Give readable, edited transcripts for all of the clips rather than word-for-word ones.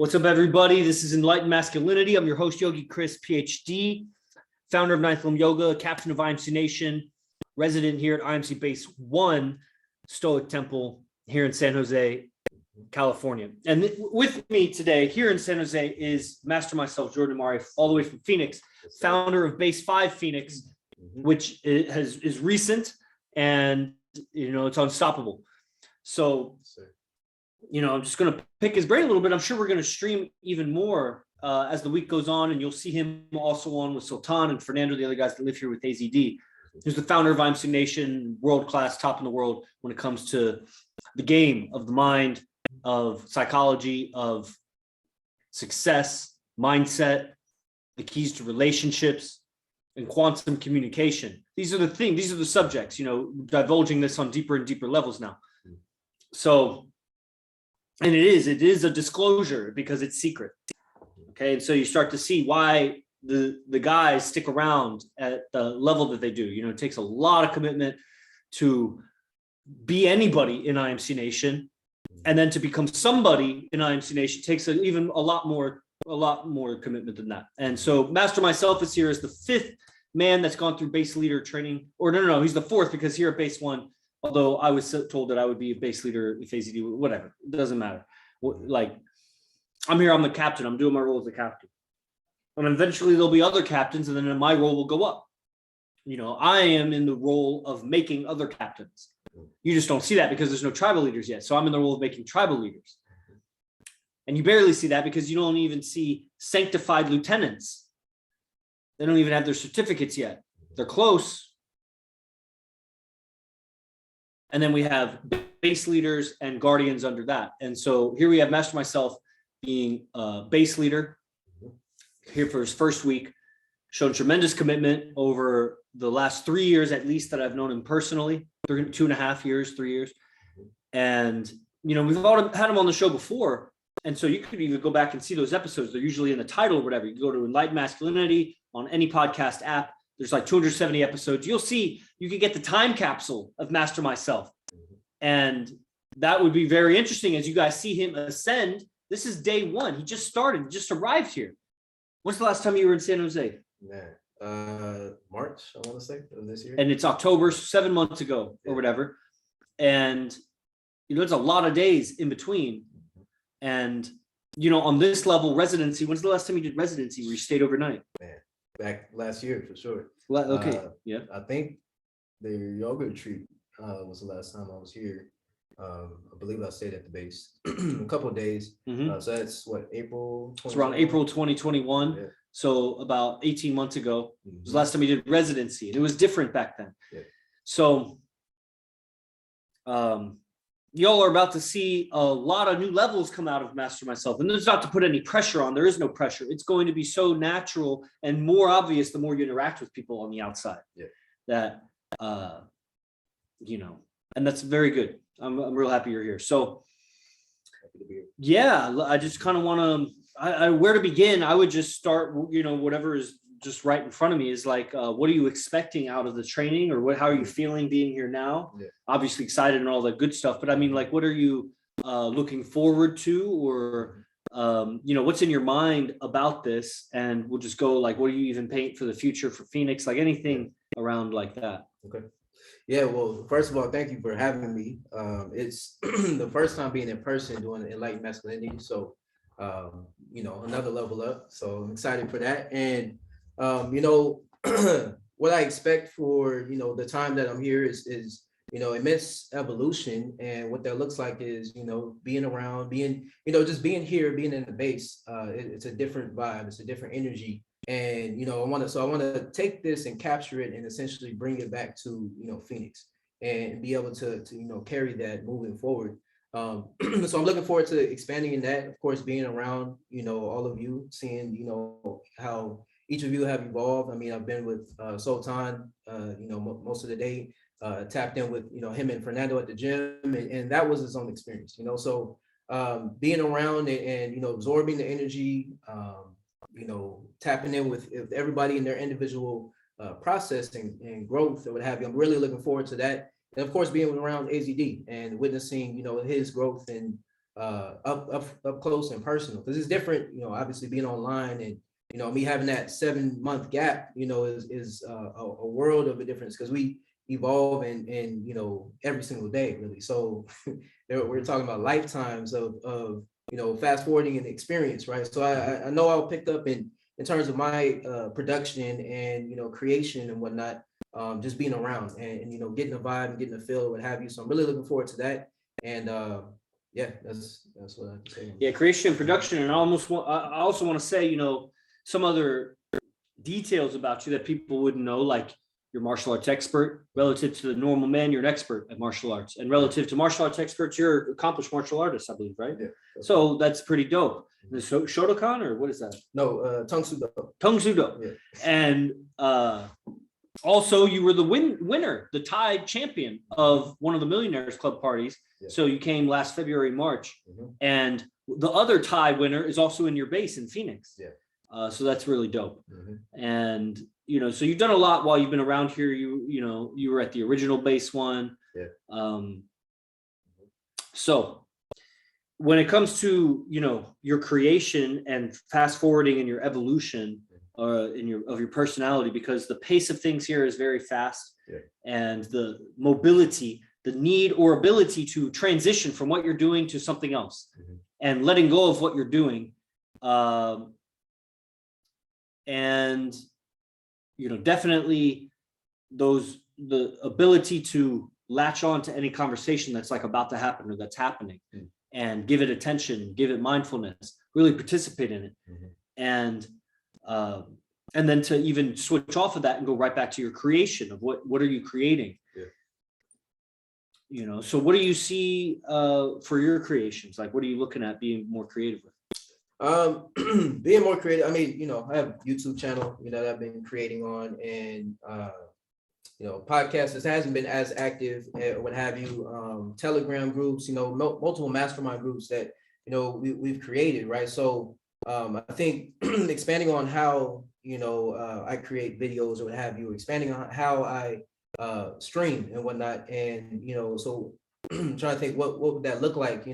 What's up, everybody? This is Enlightened Masculinity. I'm your host, Yogi Chris, PhD, founder of Ninth Limb Yoga, captain of IMC Nation, resident here at IMC Base 1 Stoic Temple here in San Jose, California. And with me today here in San Jose is MasterMyCellf, Jordan Demari, all the way from Phoenix, founder of Base 5 Phoenix, which is recent and, it's unstoppable. So, I'm just going to pick his brain a little bit. I'm sure we're going to stream even more as the week goes on, and you'll see him also on with Sultan and Fernando, the other guys that live here with AZD. He's the founder of IMC Nation, world-class, top in the world when it comes to the game of the mind, of psychology, of success, mindset, the keys to relationships, and quantum communication. These are the things, these are the subjects, divulging this on deeper and deeper levels now. So, and it is a disclosure because it's secret. Okay. And so you start to see why the guys stick around at the level that they do. It takes a lot of commitment to be anybody in IMC Nation. And then to become somebody in IMC Nation takes a lot more commitment than that. And so MasterMyCellf is here as the fifth man that's gone through base leader training, or no, he's the fourth, because here at Base 1, although I was told that I would be a base leader if AZD, whatever, it doesn't matter. Like, I'm here, I'm the captain, I'm doing my role as the captain. And eventually there'll be other captains, and then my role will go up. I am in the role of making other captains. You just don't see that because there's no tribal leaders yet. So I'm in the role of making tribal leaders. And you barely see that because you don't even see sanctified lieutenants. They don't even have their certificates yet. They're close. And then we have base leaders and guardians under that. And so here we have MasterMyCellf being a base leader here for his first week, shown tremendous commitment over the last 3 years, at least, that I've known him personally, 2.5 years, 3 years. And, we've all had him on the show before. And so you could even go back and see those episodes. They're usually in the title or whatever. You can go to Enlightened Masculinity on any podcast app. There's like 270 episodes. You'll see, you can get the time capsule of MasterMyCellf. And that would be very interesting as you guys see him ascend. This is day one. He just started, just arrived here. When's the last time you were in San Jose? March, I want to say, of this year. And it's October, 7 months ago or whatever. And, it's a lot of days in between. And, on this level, residency, when's the last time you did residency where you stayed overnight? Man, back last year for sure. Well, okay. Yeah. I think the yoga retreat was the last time I was here. I believe I stayed at the base a couple of days. So that's what, April? It's around April 2021. Yeah. So about 18 months ago was the last time you did residency. And it was different back then. Yeah. So y'all are about to see a lot of new levels come out of MasterMyCellf. And there's not to put any pressure on. There is no pressure. It's going to be so natural and more obvious the more you interact with people on the outside. Yeah. That, and that's very good. I'm real happy you're here. So, yeah, I just kind of want to, where to begin? I would just start, whatever is just right in front of me is like, what are you expecting out of the training, or how are you feeling being here now? Yeah. Obviously excited and all that good stuff, but I mean, like, what are you looking forward to, or, what's in your mind about this? And we'll just go like, what do you even paint for the future for Phoenix? Like anything around like that. Okay. Yeah, well, first of all, thank you for having me. It's the first time being in person doing Enlightened Masculinity. So, another level up. So I'm excited for that. And, what I expect for, the time that I'm here is immense evolution. And what that looks like is, being around, just being here, being in the base. It's a different vibe. It's a different energy. And, I want to take this and capture it and essentially bring it back to, Phoenix and be able to carry that moving forward. So I'm looking forward to expanding in that, of course, being around, all of you, seeing, how each of you have evolved. I mean, I've been with Sultan, most of the day, tapped in with, him and Fernando at the gym, and that was his own experience, so being around and absorbing the energy, tapping in with everybody in their individual process and growth or what have you. I'm really looking forward to that. And of course, being around AZD and witnessing, his growth and up close and personal, because it's different, obviously being online, and me having that 7-month gap, is a world of a difference, because we evolve and every single day, really. So we're talking about lifetimes of fast forwarding and experience, right? So I know I'll pick up in terms of my production and creation and whatnot, just being around and getting a vibe and getting a feel, what have you. So I'm really looking forward to that. And yeah, that's what I have to say. Yeah, creation and production, and I also want to say, some other details about you that people wouldn't know, like you're martial arts expert. Relative to the normal man, you're an expert at martial arts, and relative to martial arts experts, you're an accomplished martial artist, I believe, right? Yeah. So that's pretty dope. The Shotokan, or what is that? No, Tung Sudo. Tung Sudo. Yeah. And also, you were the winner, the Thai champion of one of the Millionaires Club parties. Yeah. So you came last February, March, Mhm. and the other Thai winner is also in your base in Phoenix. Yeah. So that's really dope. Mhm. And so you've done a lot while you've been around here. You were at the original base one. Yeah. So when it comes to your creation and fast forwarding in your evolution of your personality, because the pace of things here is very fast. Yeah. And the mobility, the need or ability to transition from what you're doing to something else, Mhm. and letting go of what you're doing, and definitely the ability to latch on to any conversation that's like about to happen or that's happening, and give it attention, give it mindfulness, really participate in it. Mhm. And then to even switch off of that and go right back to your creation of what are you creating. So what do you see for your creations? Like, what are you looking at being more creative with? Being more creative, I mean, I have a YouTube channel, that I've been creating on, and podcasts, this hasn't been as active, or what have you. Telegram groups, multiple mastermind groups that we've created, right? So I think expanding on how I create videos or what have you, expanding on how I stream and whatnot, and so trying to think what would that look like.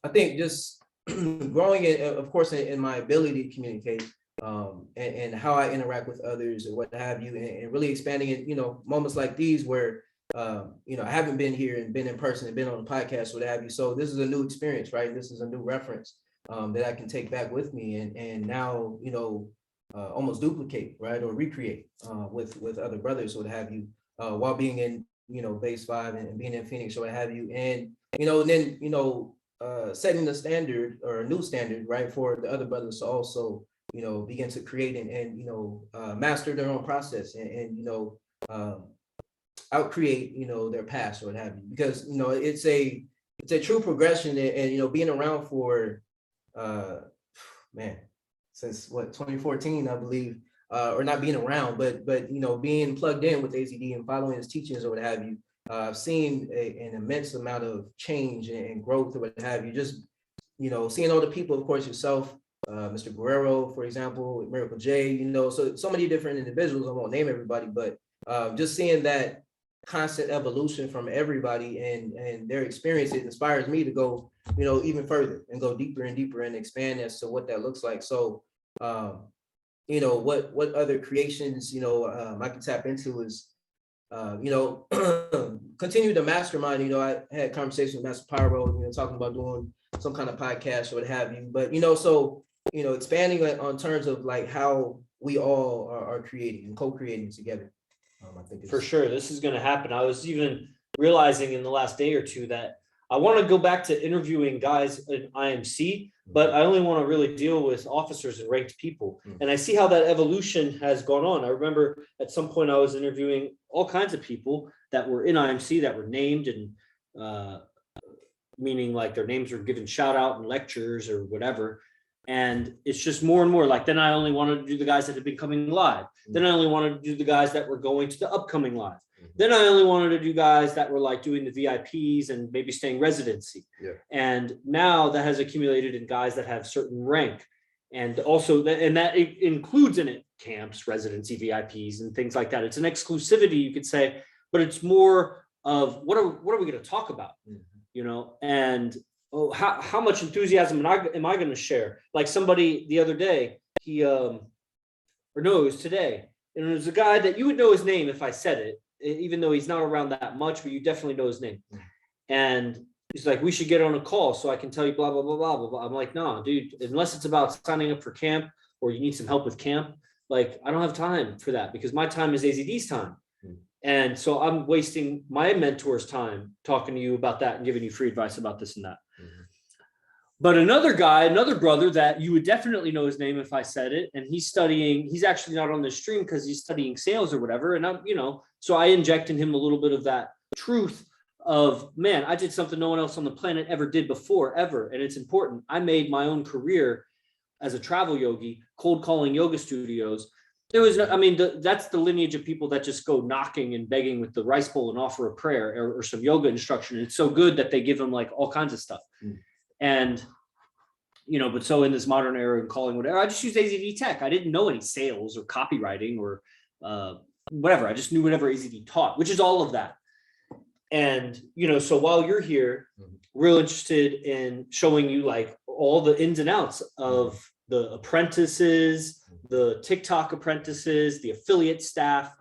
I think just growing it, of course, in my ability to communicate, and how I interact with others or what have you, and really expanding it, moments like these where I haven't been here and been in person and been on a podcast, what have you. So this is a new experience, right? This is a new reference that I can take back with me, and now almost duplicate, right, or recreate with other brothers, what have you, while being in base 5 and being in Phoenix, or what have you, and then setting the standard, or a new standard, right, for the other brothers to also begin to create and master their own process, and out create their past, or what have you, because it's a true progression, and being around for man, since 2014, I believe, or not being around, but being plugged in with AZD and following his teachings, or what have you. I've seen an immense amount of change and growth, or what have you. Just seeing all the people, of course, yourself, Mr. Guerrero, for example, Miracle J, so many different individuals. I won't name everybody, but just seeing that constant evolution from everybody and their experience, it inspires me to go even further and go deeper and deeper and expand as to what that looks like. So what other creations I can tap into is continue to mastermind. I had conversations with Master Pyro, talking about doing some kind of podcast or what have you, but so expanding on terms of like how we all are creating and co-creating together. I think For sure, this is going to happen. I was even realizing in the last day or two that I want to go back to interviewing guys in IMC, but I only want to really deal with officers and ranked people. And I see how that evolution has gone on. I remember at some point I was interviewing all kinds of people that were in IMC that were named, and meaning like their names were given shout out in lectures or whatever. And it's just more and more like, then I only wanted to do the guys that had been coming live. Then I only wanted to do the guys that were going to the upcoming live. Then I only wanted to do guys that were like doing the VIPs and maybe staying residency. And now that has accumulated in guys that have certain rank. And also that includes in it camps, residency, VIPs, and things like that. It's an exclusivity, you could say, but it's more of what are we going to talk about? and how much enthusiasm am I going to share? Like somebody the other day, it was today, and it was a guy that you would know his name if I said it, even though he's not around that much, but you definitely know his name. And he's like, we should get on a call so I can tell you blah, blah, blah, blah, blah, blah. I'm like, no, dude, unless it's about signing up for camp or you need some help with camp, like, I don't have time for that because my time is AZD's time. And so I'm wasting my mentor's time talking to you about that and giving you free advice about this and that. But another brother that you would definitely know his name if I said it, and he's actually not on the stream because he's studying sales or whatever. And so I inject in him a little bit of that truth of, man, I did something no one else on the planet ever did before, ever. And it's important. I made my own career as a travel yogi, cold calling yoga studios. There was that's the lineage of people that just go knocking and begging with the rice bowl and offer a prayer or some yoga instruction. It's so good that they give them like all kinds of stuff. And, but so in this modern era and calling whatever, I just used AZD tech. I didn't know any sales or copywriting or whatever. I just knew whatever AZD taught, which is all of that. And, so while you're here, real interested in showing you like all the ins and outs of the apprentices, the TikTok apprentices, the affiliate staff,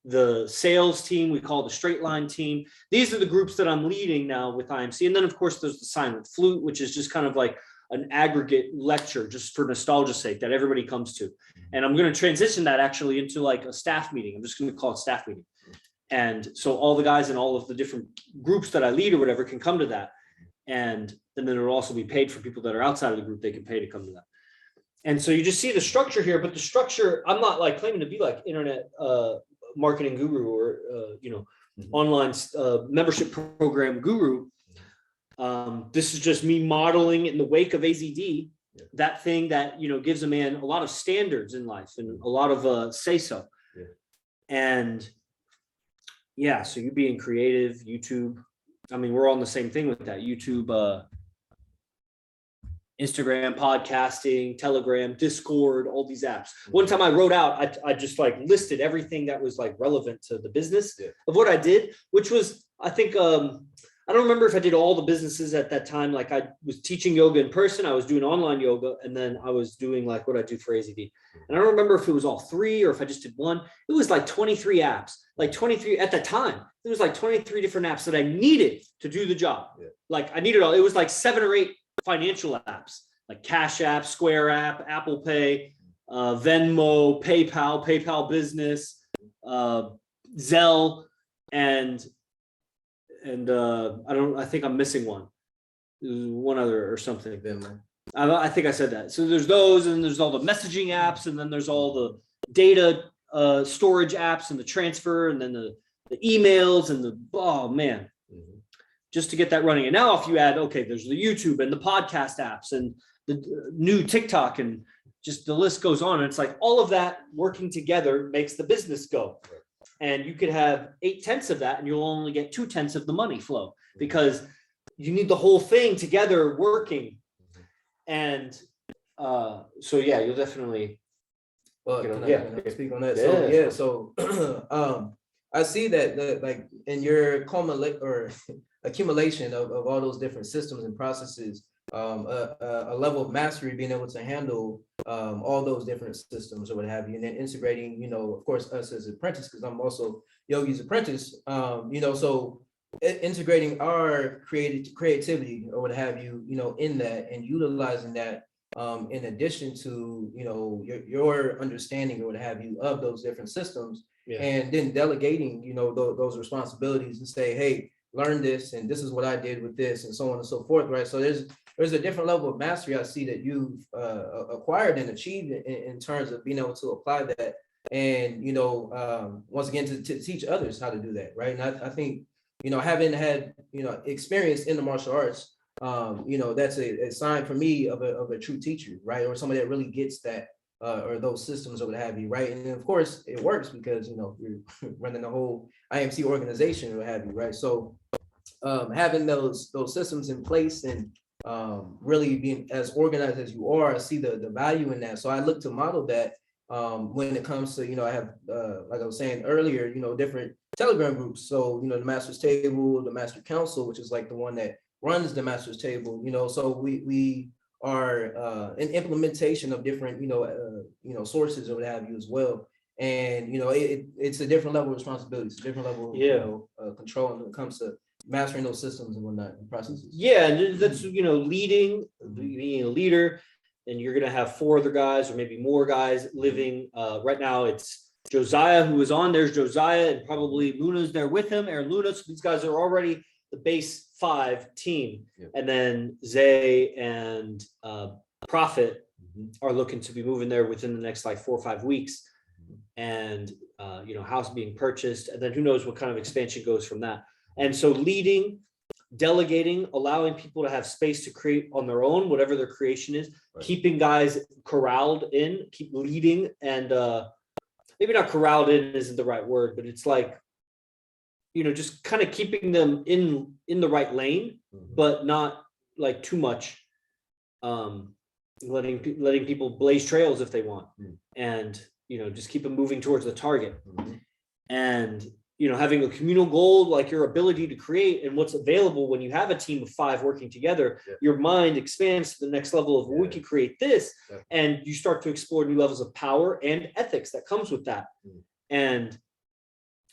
the sales team, we call the straight line team. These are the groups that I'm leading now with IMC. And then of course there's the silent flute, which is just kind of like an aggregate lecture just for nostalgia's sake that everybody comes to. And I'm going to transition that actually into like a staff meeting. I'm just going to call it staff meeting. And so all the guys in all of the different groups that I lead or whatever can come to that. And then it'll also be paid for people that are outside of the group. They can pay to come to that. And so you just see the structure here, but the structure, I'm not like claiming to be like internet marketing guru or, online membership program guru. This is just me modeling in the wake of AZD, that thing that, gives a man a lot of standards in life and a lot of say so. And so you being creative, YouTube, we're all on the same thing with that. YouTube, Instagram, podcasting, Telegram, Discord, all these apps. One time I wrote out, I just like listed everything that was like relevant to the business of what I did, which was, I think, I don't remember if I did all the businesses at that time. Like I was teaching yoga in person, I was doing online yoga, and then I was doing like what I do for AZD. And I don't remember if it was all three or if I just did one. It was like 23 apps, like 23 at the time. It was like 23 different apps that I needed to do the job. Like I needed all, it was like 7 or 8 financial apps, like Cash App, Square App, Apple Pay, Venmo, PayPal Business, Zelle, and I think I'm missing one other or something. I think I said that. So there's those, and there's all the messaging apps, and then there's all the data storage apps and the transfer, and then the emails and just to get that running. And now if you add, okay, there's the YouTube and the podcast apps and the new TikTok, and just the list goes on. And it's like all of that working together makes the business go. And you could have 8/10 of that and you'll only get 2/10 of the money flow because you need the whole thing together working. And you'll definitely. Can I speak on that? So I see that like in your accumulation of all those different systems and processes, a level of mastery, being able to handle all those different systems or what have you, and then integrating, of course, us as apprentices, because I'm also Yogi's apprentice, so integrating our creativity or what have you, in that and utilizing that in addition to, your understanding or what have you of those different systems, and then delegating, those responsibilities and say, hey, learn this, and this is what I did with this, and so on and so forth, right? So there's a different level of mastery I see that you've acquired and achieved in terms of being able to apply that, and once again to teach others how to do that, right? And I think having had experience in the martial arts, that's a sign for me of a true teacher, right? Or somebody that really gets that. Or those systems or what have you, right? And of course it works because you're running the whole IMC organization or what have you, right? So having those systems in place and really being as organized as you are, I see the value in that. So I look to model that when it comes to, I have like I was saying earlier, different Telegram groups. So the Master's Table, the Master Council, which is like the one that runs the master's table, so we are an implementation of different, sources or what have you as well. And, it's a different level of responsibility, it's a different level of control when it comes to mastering those systems and whatnot and processes. Yeah, and that's, leading, being a leader, and you're going to have 4 other guys or maybe more guys living. Right now it's Josiah who is on. There's Josiah, and probably Luna's there with him, Aaron Luna. So these guys are already the base 5 team. Yep. And then Zay and Prophet are looking to be moving there within the next like 4 or 5 weeks. And, house being purchased. And then who knows what kind of expansion goes from that. And so leading, delegating, allowing people to have space to create on their own, whatever their creation is, right. Keeping guys corralled in, keep leading, and maybe not corralled in isn't the right word, but it's like, just kind of keeping them in the right lane, but not like too much, letting people blaze trails if they want, and just keep them moving towards the target, and having a communal goal, like your ability to create and what's available when you have a team of 5 working together, your mind expands to the next level of, we could create this, and you start to explore new levels of power and ethics that comes with that. And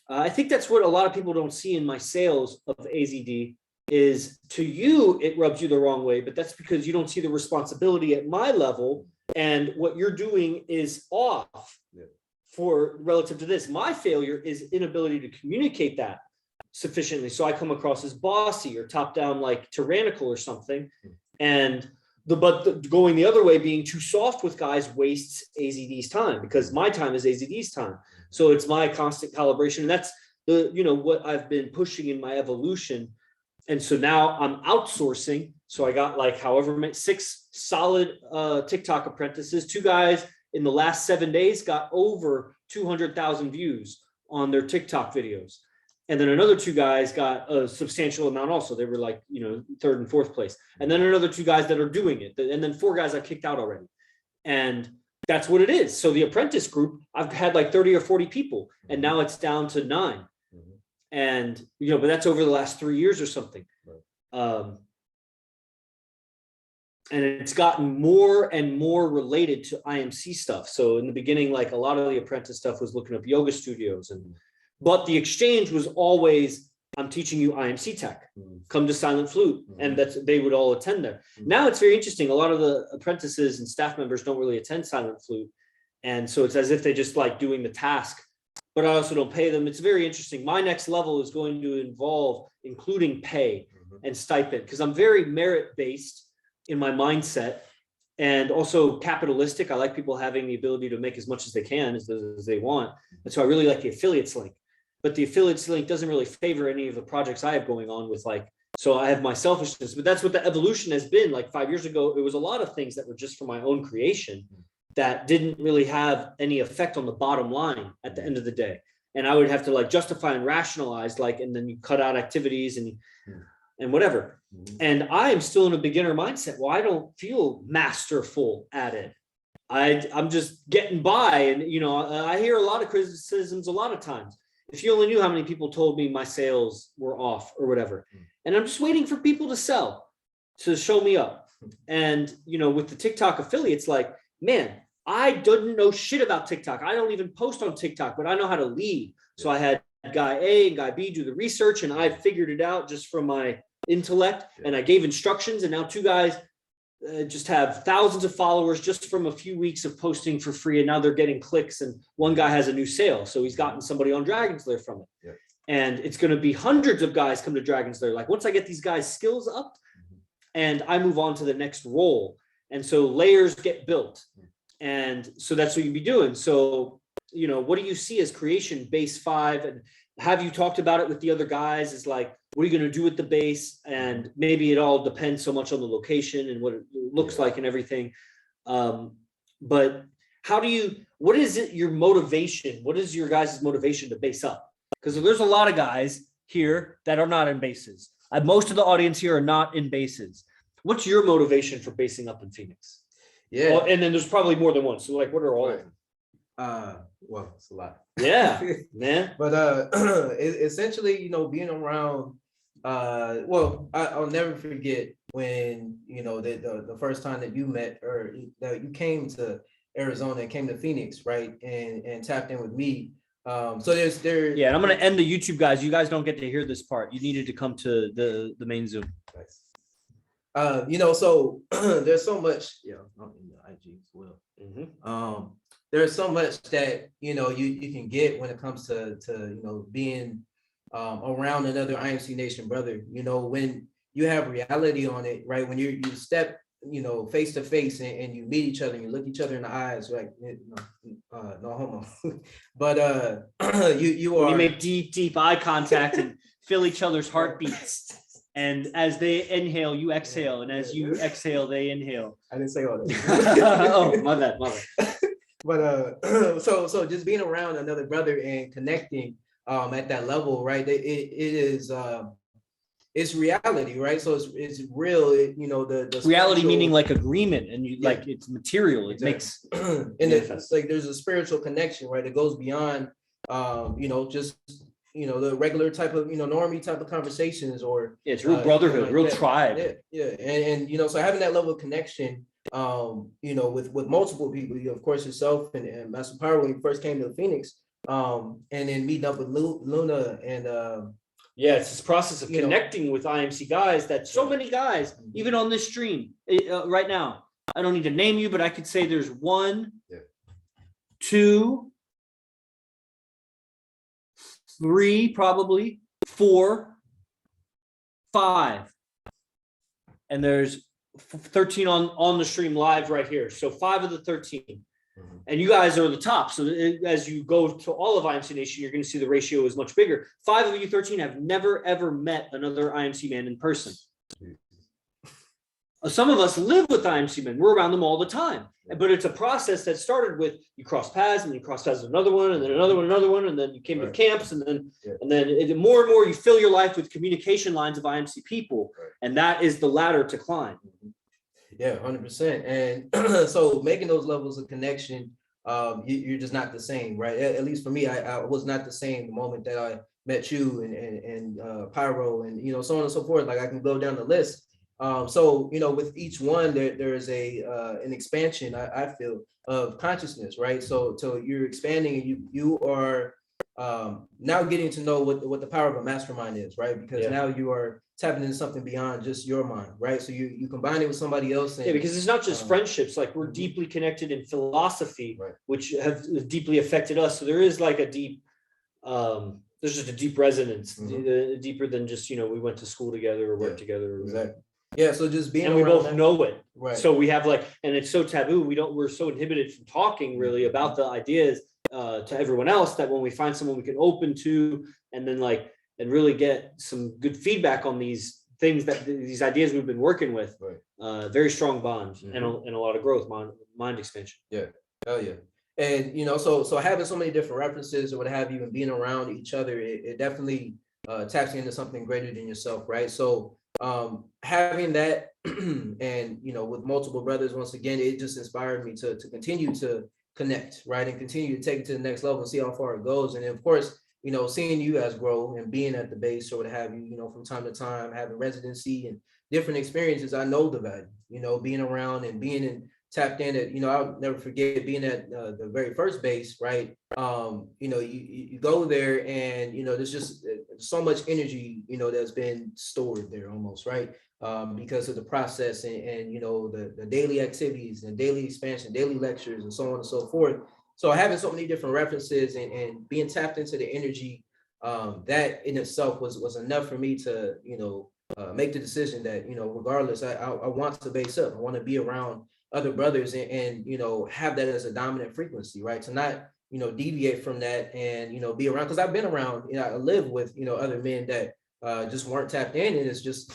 I think that's what a lot of people don't see in my sales of AZD is, to you, it rubs you the wrong way, but that's because you don't see the responsibility at my level, and what you're doing is off. For relative to this, my failure is inability to communicate that sufficiently. So I come across as bossy or top down, like tyrannical or something. And going the other way, being too soft with guys wastes AZD's time, because my time is AZD's time. So it's my constant calibration. And that's what I've been pushing in my evolution. And so now I'm outsourcing. So I got like however many 6 solid TikTok apprentices, 2 guys in the last 7 days got over 200,000 views on their TikTok videos. And then another 2 guys got a substantial amount also. They were like, 3rd and 4th place. And then another 2 guys that are doing it. And then 4 guys I kicked out already. And that's what it is. So the apprentice group, I've had like 30 or 40 people, and now it's down to 9. And, but that's over the last 3 years or something. And it's gotten more and more related to IMC stuff. So in the beginning, like a lot of the apprentice stuff was looking up yoga studios, but the exchange was always, I'm teaching you IMC tech, come to Silent Flute. And they would all attend there. Now it's very interesting. A lot of the apprentices and staff members don't really attend Silent Flute. And so it's as if they just like doing the task, but I also don't pay them. It's very interesting. My next level is going to involve including pay and stipend, because I'm very merit-based in my mindset, and also capitalistic. I like people having the ability to make as much as they can, as they want. And so I really like the affiliates link, but the affiliates link doesn't really favor any of the projects I have going on with, like, so I have my selfishness, but that's what the evolution has been. Like 5 years ago, it was a lot of things that were just for my own creation that didn't really have any effect on the bottom line at the end of the day. And I would have to like justify and rationalize, like, and then you cut out activities and whatever. And I am still in a beginner mindset. Well, I don't feel masterful at it. I'm just getting by. And, I hear a lot of criticisms a lot of times. If you only knew how many people told me my sales were off or whatever. And I'm just waiting for people to sell, to show me up. And, with the TikTok affiliates, like, man, I didn't know shit about TikTok. I don't even post on TikTok, but I know how to lead. So I had guy A and guy B do the research, and I figured it out just from my intellect, and I gave instructions, and now 2 guys just have thousands of followers just from a few weeks of posting for free, and now they're getting clicks, and 1 guy has a new sale, so he's gotten somebody on Dragon's Lair from it. And it's going to be hundreds of guys come to Dragon's Lair. Like, once I get these guys' skills up and I move on to the next role, and so layers get built, and so that's what you'd be doing. So what do you see as creation base 5, and have you talked about it with the other guys? Is like, what are you going to do with the base? And maybe it all depends so much on the location and what it looks like and everything. But what is it, your motivation? What is your guys' motivation to base up? Because there's a lot of guys here that are not in bases. Most of the audience here are not in bases. What's your motivation for basing up in Phoenix? Yeah. Well, and then there's probably more than one. So like, what are all of them? Well, it's a lot. Yeah, man. But essentially, being around Well, I'll never forget when, the first time that you met, or that you came to Arizona and came to Phoenix, right? And tapped in with me. So there. Yeah, and I'm gonna end the YouTube, guys. You guys don't get to hear this part. You needed to come to the main Zoom. Nice. So there's so much, I'm in the IG as well. There's so much that you can get when it comes to being around another IMC Nation brother. When you have reality on it, right? When you step face to face and you meet each other and you look each other in the eyes, like no homo, but you are, you make deep eye contact and feel each other's heartbeats. And as they inhale, you exhale, and as you exhale, they inhale. I didn't say all that. Oh, my bad. But so just being around another brother and connecting at that level, right? It is it's reality, right? So it's real. The reality meaning like agreement, and you like it's material. It makes and it's like there's a spiritual connection, right? It goes beyond just the regular type of normie type of conversations, or it's real brotherhood, like real tribe. Yeah. And so having that level of connection, with multiple people, of course yourself and Master Power when you first came to Phoenix, and then meeting up with Luna and yeah, it's this process of connecting with IMC guys that so many guys, even on this stream right now, I don't need to name you, but I could say there's 1, 2, 3, probably 4, 5, and there's 13 on the stream live right here. So 5 of the 13, and you guys are the top. So as you go to all of IMC Nation, you're going to see the ratio is much bigger. 5 of you 13 have never ever met another IMC man in person. Some of us live with IMC men. We're around them all the time. But it's a process that started with you cross paths, and you cross paths with another one, and then another one, and then you came to camps, and then more and more you fill your life with communication lines of IMC people, and that is the ladder to climb. Yeah, 100%. And so making those levels of connection, you're just not the same, right? At least for me, I was not the same the moment that I met you and Pyro and so on and so forth. Like I can go down the list. So with each one, there is an expansion, I feel, of consciousness, right? So you're expanding, and you are now getting to know what the power of a mastermind is, right? Because now you are tapping into something beyond just your mind, right? So you combine it with somebody else. And, because it's not just friendships, like we're deeply connected in philosophy, which have deeply affected us. So there is like a deep, there's just a deep resonance, deeper than just, we went to school together or worked together. Or exactly. Yeah, so just being, and we both know it, right? So we have and it's so taboo. We're so inhibited from talking really about the ideas to everyone else, that when we find someone we can open to, and then and really get some good feedback on these things, that these ideas we've been working with, very strong bond and a lot of growth, mind expansion. Yeah, hell yeah. And so having so many different references or what have you, and being around each other, it definitely taps into something greater than yourself, right? So having that and with multiple brothers, once again, it just inspired me to continue to connect, right, and continue to take it to the next level and see how far it goes. And of course, seeing you guys grow and being at the base or what have you, from time to time, having residency and different experiences, I know the value, being around and being tapped in at, I'll never forget being at the very first base, right? You go there and, there's just so much energy, that's been stored there almost, right? Because of the process and the daily activities and daily expansion, daily lectures and so on and so forth. So having so many different references and being tapped into the energy, that in itself was enough for me to, make the decision that, regardless, I want to base up. I want to be around other brothers and have that as a dominant frequency, right? To not, deviate from that and, be around, because I've been around, I live with, other men that just weren't tapped in, and it's just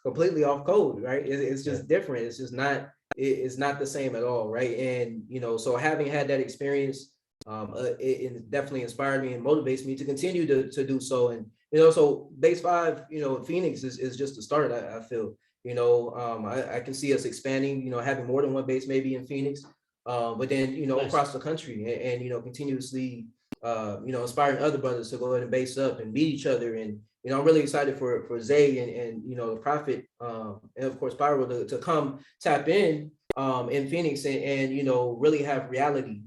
completely off code, right? It's just different. It's just not, it's not the same at all, right? And, so having had that experience, it definitely inspired me and motivates me to continue to do so. And, so base 5, Phoenix is just the start, I feel. I can see us expanding, having more than one base maybe in Phoenix, but then, nice. Across the country and continuously, inspiring other brothers to go ahead and base up and meet each other and, I'm really excited for Zay and the Prophet, and of course Pyro to come tap in Phoenix and really have reality,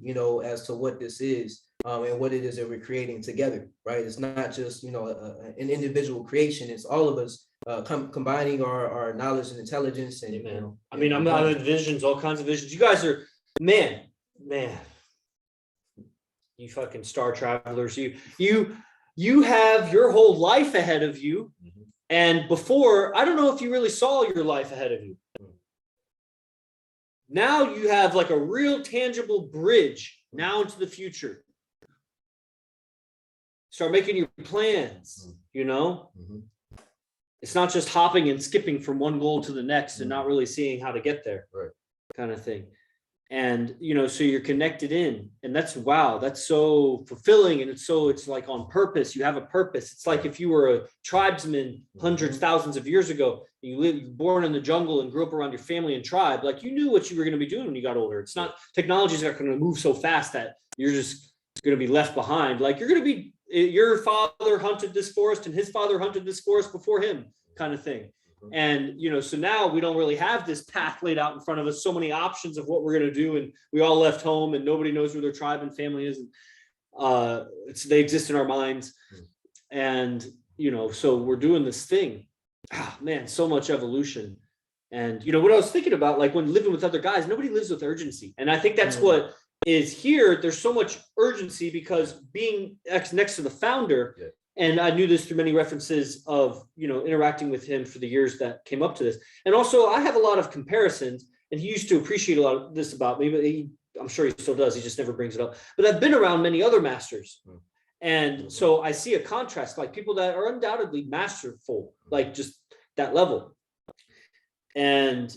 as to what this is, and what it is that we're creating together, right? It's not just, an individual creation. It's all of us combining our knowledge and intelligence. And, I mean, I'm in visions, all kinds of visions. You guys are, man, you fucking star travelers. You have your whole life ahead of you. And before, I don't know if you really saw your life ahead of you. Now you have like a real tangible bridge now into the future. Start making your plans, It's not just hopping and skipping from one goal to the next and not really seeing how to get there, right? Kind of thing. And, so you're connected in, and that's so fulfilling. And it's like on purpose. You have a purpose. It's like if you were a tribesman hundreds, thousands of years ago, you were born in the jungle and grew up around your family and tribe, like you knew what you were going to be doing when you got older. It's not, technology's not going to move so fast that you're just going to be left behind. Like you're going to be, your father hunted this forest and his father hunted this forest before him, kind of thing. And, so now we don't really have this path laid out in front of us, so many options of what we're going to do. And we all left home and nobody knows where their tribe and family is. And they exist in our minds. And, so we're doing this thing. Man, so much evolution. And, what I was thinking about, like when living with other guys, nobody lives with urgency. And I think that's what is here. There's so much urgency because being next to the founder, and I knew this through many references of, interacting with him for the years that came up to this. And also I have a lot of comparisons, and he used to appreciate a lot of this about me, but I'm sure he still does. He just never brings it up. But I've been around many other masters. And so I see a contrast, like people that are undoubtedly masterful, like just that level. And,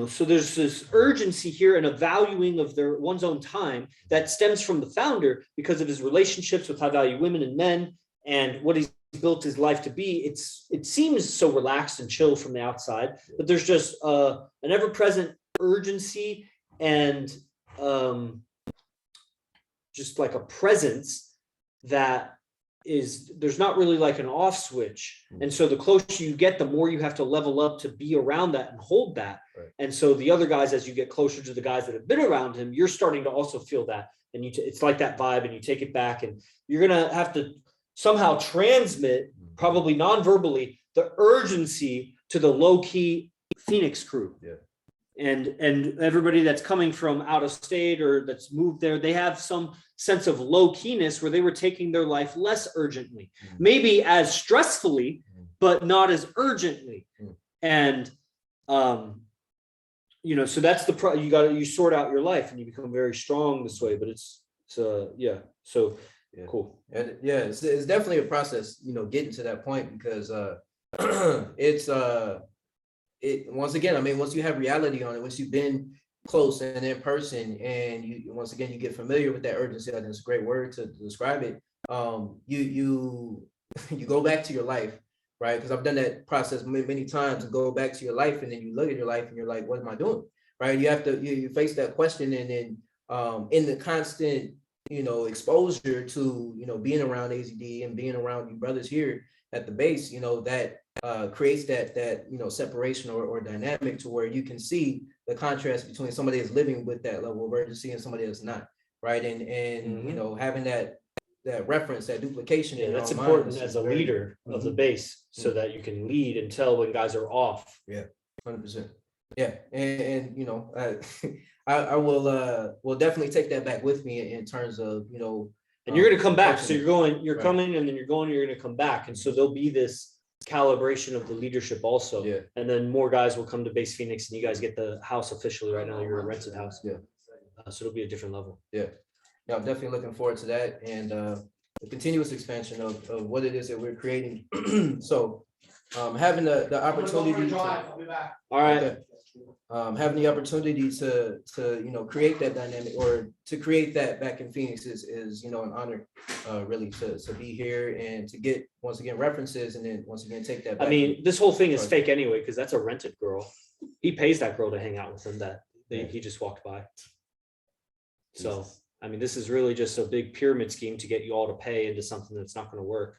so there's this urgency here and a valuing of one's own time that stems from the founder because of his relationships with high value women and men and what he's built his life to be. It seems so relaxed and chill from the outside, but there's just an ever-present urgency and just like a presence that there's not really like an off switch. And so the closer you get, the more you have to level up to be around that and hold that. Right. And so the other guys, as you get closer to the guys that have been around him, you're starting to also feel that. And it's like that vibe, and you take it back, and you're going to have to somehow transmit, probably non-verbally, the urgency to the low-key Phoenix crew. Yeah. And everybody that's coming from out of state or that's moved there, they have some sense of low keyness where they were taking their life less urgently, maybe as stressfully, but not as urgently. And, so that's you sort out your life and you become very strong this way, but cool. And it's definitely a process, getting to that point because once again, I mean, once you have reality on it, once you've been close and in person, and once again you get familiar with that urgency, I think it's a great word to describe it. You go back to your life, right? Because I've done that process many times, to go back to your life, and then you look at your life and you're like, what am I doing? Right? You have to you face that question, and then in the constant exposure to being around AZD and being around you brothers here at the base, that creates that separation or dynamic to where you can see the contrast between somebody that's living with that level of urgency and somebody that's not, right? And having that reference, that duplication. Yeah, that's important as a leader of the base, so that you can lead and tell when guys are off. Yeah, 100%. Yeah, and I will definitely take that back with me in terms of and you're going to come back. So you're coming, and then you're going, you're going to come back. And so there'll be this calibration of the leadership also. Yeah. And then more guys will come to Base Phoenix, and you guys get the house officially. Right now you're a rented house. Yeah. So it'll be a different level. Yeah. Yeah, I'm definitely looking forward to that. And the continuous expansion of what it is that we're creating. So having the opportunity to, I'll be back. All right. Okay. Having the opportunity to create that dynamic, or to create that back in Phoenix is an honor, really, to be here and to get once again references, and then once again take that back. I mean, this whole thing is fake anyway, because that's a rented girl. He pays that girl to hang out with him. He just walked by. So I mean, this is really just a big pyramid scheme to get you all to pay into something that's not going to work.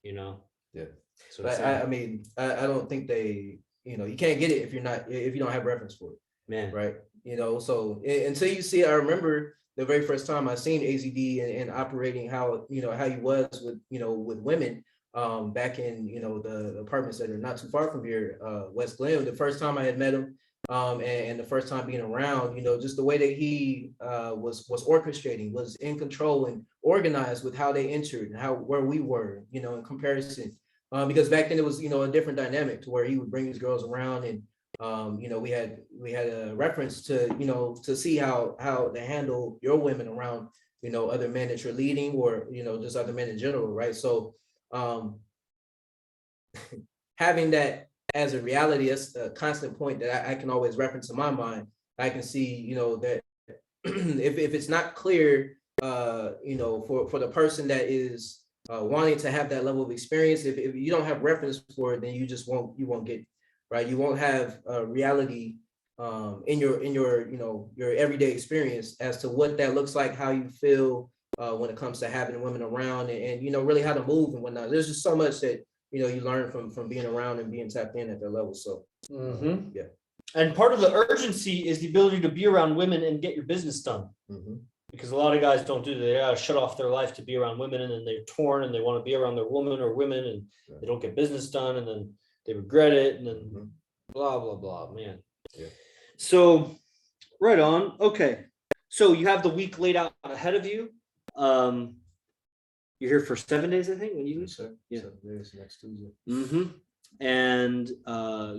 you know? Yeah. So But I mean, I don't think they, you know, you can't get it if if you don't have reference for it. man, Right. You know, so until you see it, I remember the very first time I seen AZD and operating how, you know, how he was with, you know, with women back in, you know, the apartments that are not too far from here, West Glen. The first time I had met him, and the first time being around, you know, just the way that he was orchestrating, was in control and organized with how they entered and where we were, you know, in comparison. Because back then it was, you know, a different dynamic to where he would bring his girls around and you know, we had a reference to, you know, to see how to handle your women around, you know, other men that you're leading or, you know, just other men in general, right? So having that as a reality, that's a constant point that I can always reference in my mind. I can see, you know, that if it's not clear, you know, for the person that is wanting to have that level of experience, if you don't have reference for it, then you won't get, right? You won't have reality in your you know, your everyday experience as to what that looks like, how you feel when it comes to having women around and you know, really how to move and whatnot. There's just so much that, you know, you learn from being around and being tapped in at their level. So yeah. And part of the urgency is the ability to be around women and get your business done. Because a lot of guys don't do that. They gotta shut off their life to be around women, and then they're torn and they want to be around their woman or women, and they don't get business done, and then they regret it, and then blah blah blah, man. Yeah. So right on. Okay. So you have the week laid out ahead of you. You're here for 7 days, I think, when you leave. Yes, sir. Yeah. 7 days next Tuesday. And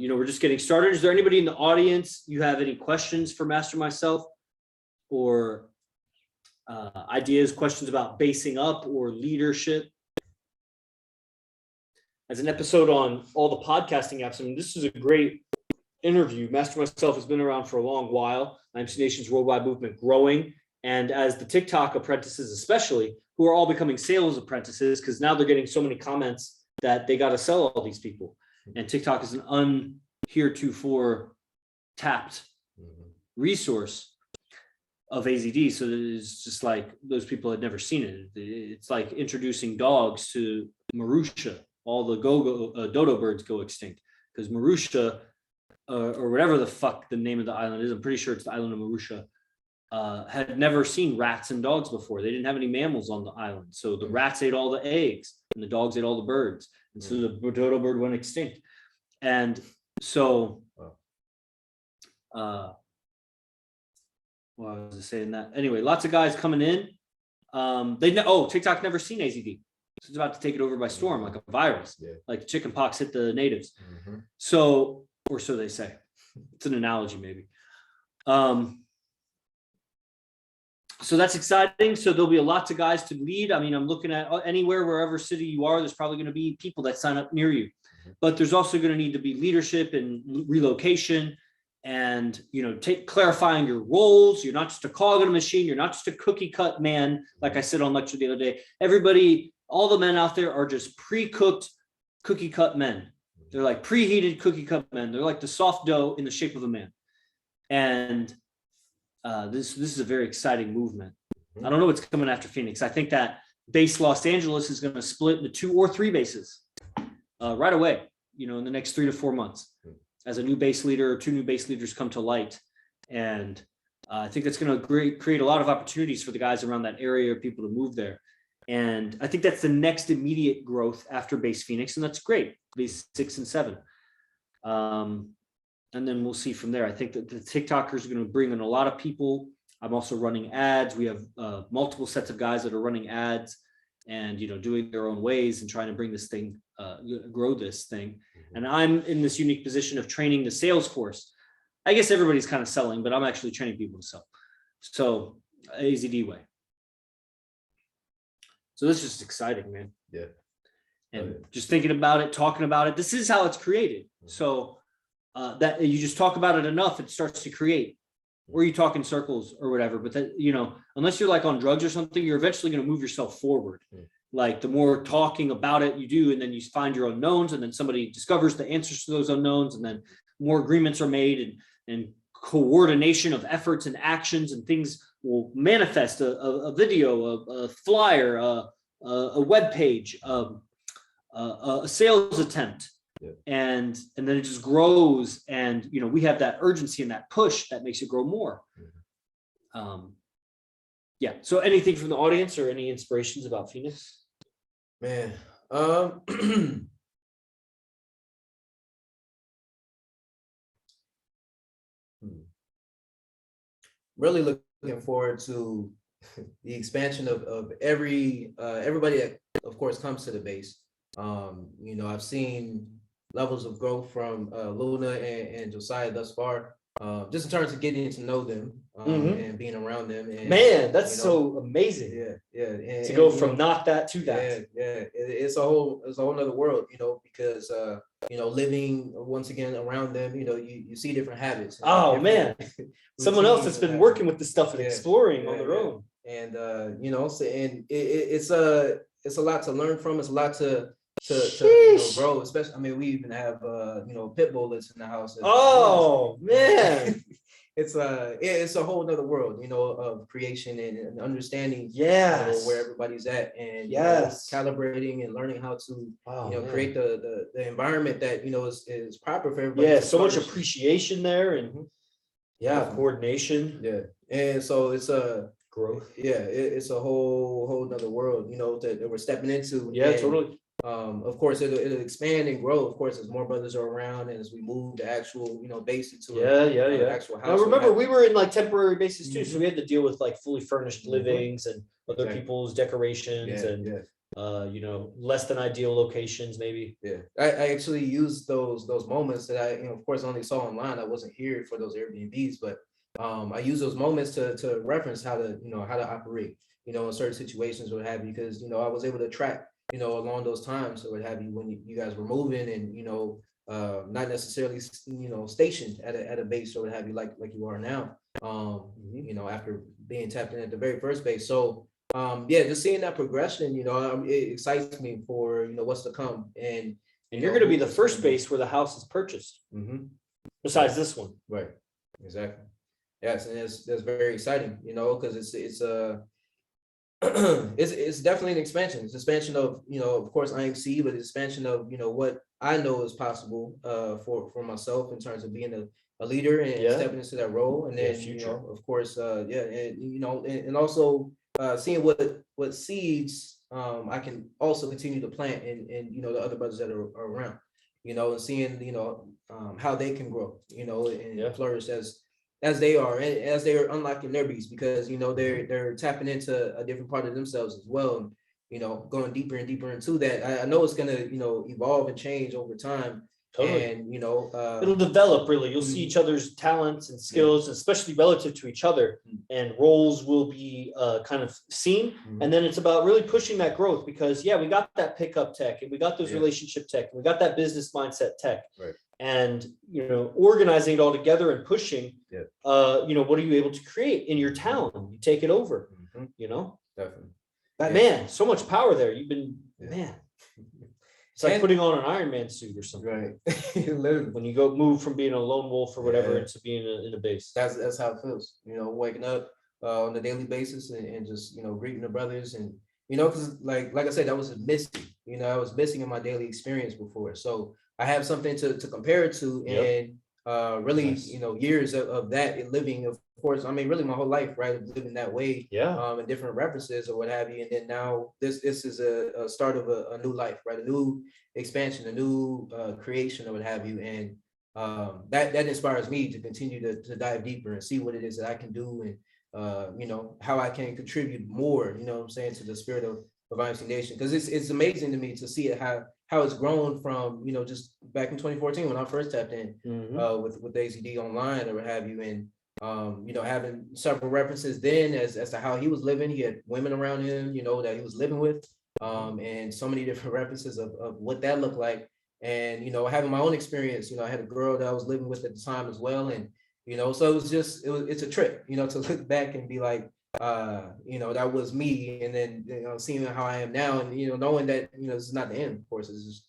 you know, we're just getting started. Is there anybody in the audience you have any questions for MasterMyCellf, or ideas, questions about basing up or leadership? As an episode on all the podcasting apps, I mean, this is a great interview. MasterMyCellf has been around for a long while. IMC Nation's worldwide movement growing. And as the TikTok apprentices, especially, who are all becoming sales apprentices, because now they're getting so many comments that they got to sell all these people. And TikTok is an heretofore tapped resource of AZD. So it's just like those people had never seen it. It's like introducing dogs to Marusha. All the dodo birds go extinct because Marusha, or whatever the fuck the name of the island is, I'm pretty sure it's the island of Marusha, had never seen rats and dogs before. They didn't have any mammals on the island. So the rats ate all the eggs and the dogs ate all the birds. And so the dodo bird went extinct. And so, well, I was saying that. Anyway, lots of guys coming in. TikTok never seen AZD. So it's about to take it over by storm, like a virus, like chicken pox hit the natives. So, or so they say. It's an analogy, maybe. So that's exciting. So there'll be lots of guys to lead. I mean, I'm looking at anywhere, wherever city you are, there's probably going to be people that sign up near you. But there's also going to need to be leadership and relocation and, you know, clarifying your roles. You're not just a cog in a machine. You're not just a cookie cut man. Like I said on lecture the other day, everybody, all the men out there are just pre-cooked cookie cut men. They're like preheated cookie cut men. They're like the soft dough in the shape of a man. And this is a very exciting movement. I don't know what's coming after Phoenix. I think that base Los Angeles is going to split into 2 or 3 bases right away, you know, in the next 3 to 4 months, as a new base leader or 2 new base leaders come to light. And I think that's going to create a lot of opportunities for the guys around that area, people to move there. And I think that's the next immediate growth after base Phoenix. And that's great, base 6 and 7. And then we'll see from there. I think that the TikTokers are going to bring in a lot of people. I'm also running ads. We have multiple sets of guys that are running ads and, you know, doing their own ways and trying to bring this thing, grow this thing. And I'm in this unique position of training the sales force. I guess everybody's kind of selling, but I'm actually training people to sell. So AZD way. So this is just exciting, man. Yeah. And just thinking about it, talking about it, this is how it's created. So that you just talk about it enough, it starts to create, or you talk in circles or whatever. But that, you know, unless you're like on drugs or something, you're eventually going to move yourself forward. Like the more talking about it you do, and then you find your unknowns, and then somebody discovers the answers to those unknowns, and then more agreements are made, and coordination of efforts and actions, and things will manifest. A video, a flyer, a web page, a sales attempt. Yeah. And then it just grows, and we have that urgency and that push that makes it grow more. Yeah. So anything from the audience or any inspirations about Phoenix? Man, really looking forward to the expansion of everybody that, of course, comes to the base. I've seen levels of growth from Luna and Josiah thus far, just in terms of getting to know them and being around them. And, man, that's so amazing. Yeah, and, to go from not that to that. Yeah. It's a whole nother world, because living once again around them, you see different habits. Oh man, someone else that's been working with this stuff and exploring on their own. And so, and it's a lot to learn from. It's a lot to grow. Especially, we even have pit bullets in the house. Oh man. It's a whole nother world, of creation and understanding, yes, where everybody's at, and yes, calibrating and learning how to, create the environment that is proper for everybody. Yeah, so much appreciation there, and coordination. Yeah, and so it's a growth. Yeah, it's a whole nother world, that we're stepping into. Yeah, and, totally. Of course, it'll expand and grow. Of course, as more brothers are around, and as we move the actual, base into actual house. Now remember, we were in like temporary bases too, so we had to deal with like fully furnished livings and other people's decorations and less than ideal locations, maybe. Yeah, I actually used those moments that I, of course, only saw online. I wasn't here for those Airbnbs, but I use those moments to reference how to operate, in certain situations or what have you, because I was able to track along those times or what have you when you guys were moving and not necessarily stationed at a base or what have you like you are now. After being tapped in at the very first base. So just seeing that progression, it excites me for what's to come. And you're going to be the first base where the house is purchased. Besides this one, right? Exactly. Yes, and that's very exciting, because it's definitely an expansion. It's an expansion of, of course, IMC, but it's expansion of, what I know is possible for myself in terms of being a leader and stepping into that role. And then, of course, and also seeing what seeds I can also continue to plant in the other brothers that are around, and seeing, how they can grow, and flourish as they are, and as they are unlocking their beats, because they're tapping into a different part of themselves as well, and going deeper and deeper into that. I know it's gonna evolve and change over time. Totally. And it'll develop, really. You'll see each other's talents and skills, especially relative to each other, and roles will be kind of seen. And then it's about really pushing that growth, because we got that pickup tech, and we got those relationship tech, and we got that business mindset tech. Right. And organizing it all together and pushing, what are you able to create in your town? You take it over. Definitely. But man, so much power there. You've been man. It's like putting on an Iron Man suit or something. Right. Literally. When you move from being a lone wolf or whatever into being in a base. That's how it feels. Waking up on a daily basis and just greeting the brothers, and because like I said, that was missing. I was missing in my daily experience before. So I have something to compare it to, and really, years of that in living, of course, really my whole life, right, of living that way, and different references or what have you. And then now this is a start of a new life, right, a new expansion, a new creation or what have you. And that inspires me to continue to dive deeper and see what it is that I can do, and how I can contribute more, to the spirit of IMC Nation, because it's amazing to me to see it how it's grown from just back in 2014 when I first tapped in with AZD online or what have you, and having several references then as to how he was living. He had women around him that he was living with, and so many different references of what that looked like, and having my own experience. I had a girl that I was living with at the time as well, and so it was it's a trip to look back and be like, that was me, and then seeing how I am now, and knowing that this is not the end. Of course, it's just